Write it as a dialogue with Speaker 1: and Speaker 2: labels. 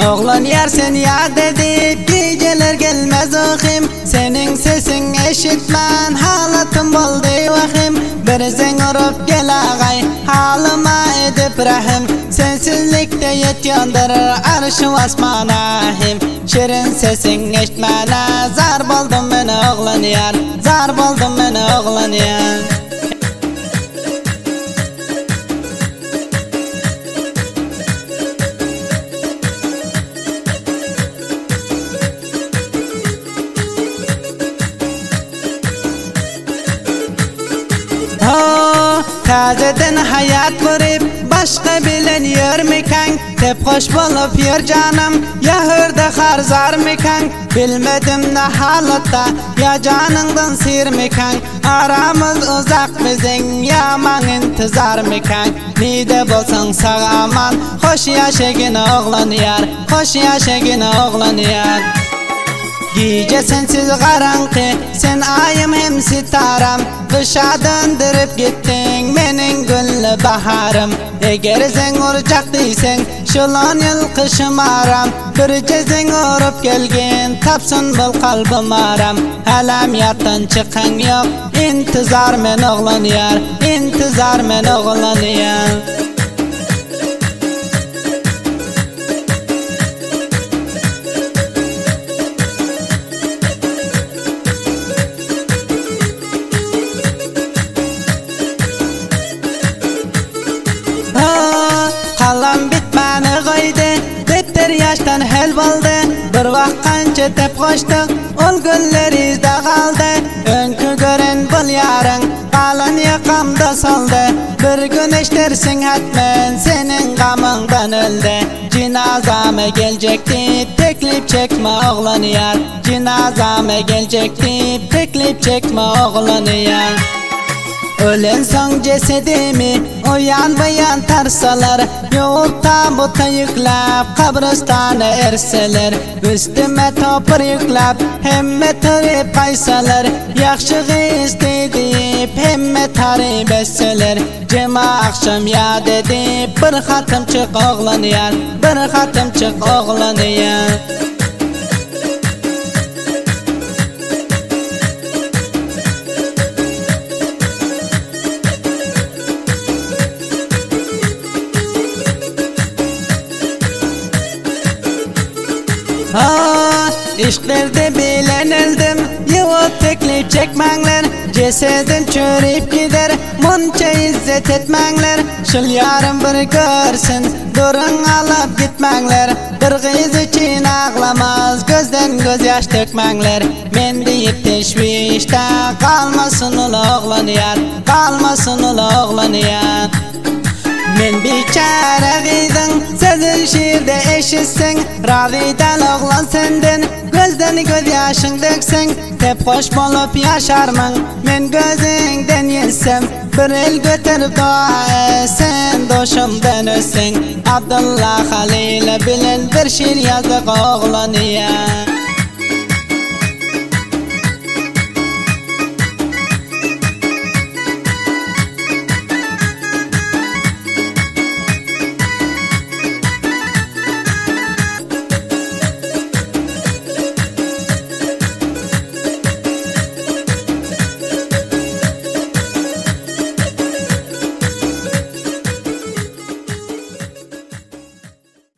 Speaker 1: Oğlan yer seni yad edip geceler gelmez oxim. Senin sesin eşitmen halatım boldu vahim. Bir zen urup gel ağay halıma edip rahim. Sensizlikte yetiyondurur arşı asmanahim. Şirin sesin eşitmene zar boldum men oğlan yer. Zar boldum men oğlan yer. Tazeden hayat vurup başka bilen yürmeken. Tep hoş bulup yür canım ya hırda harzar mekan. Bilmedim ne halatta ya canından sirmeken. Aramız uzak bizim yaman intizar mekan. Nide bolsan sağ aman hoş yaşagin oğlan yar. Hoş yaşagin oğlan yar. Gece sensiz karanlık, sen ayım hem sitaram. Kışa döndürüp gittin menin güllü baharım. Eğer sen urcaktıysan şulan yıl kışım aram. Bir cezen urup gelgin tapsın bul kalbim aram. Alam yattan çıkan yok, intizar men oğlan yar. İntizar men oğlan yar. Kalan bitmeni koydu, bitter yaştan hel boldu. Bir vakt kança tep koştuk, ol günler izde kaldı. Önkü gören bul yarın, kalan yakamda soldu. Bir gün eştersin hatmen, senin gamından öldü. Cinazame gelecekti, teklip çekme oğlan yar. Cinazame gelecekti, teklip çekme oğlan yar. Ölen son cesedimi o yan bayan tarsalar. Yoğup tabuta yüklep kabristana erseler. Üstüme topur yüklep hemme tarı paysalar. Yakşı istedip hemme tarı besseler. Cema akşam yad edip bir hatım çık oğlan yar. Bir hatım çık oğlan yar. İşlerde bilenildim, yuvut teklip çekmenler. Cesedin çürüyüp gider, munça izzet etmenler. Şul yarım bir görsün, durun alıp gitmenler. Bir kız için ağlamaz, gözden göz yaş dökmenler. Men deyip teşvişte kalmasın ul oğlan yar. Kalmasın ul oğlan yar. Men biçare gidin, sözün şiirde eşitsin. Raviden oğlan senden, gözden göz yaşın döksün. Tep hoş bolup yaşarmın, men gözünden yesem. Bir el götürüp dua etsen, doşumdan ösün. Abdullah Halil'e bilen bir şiir yazdık oğlan ya.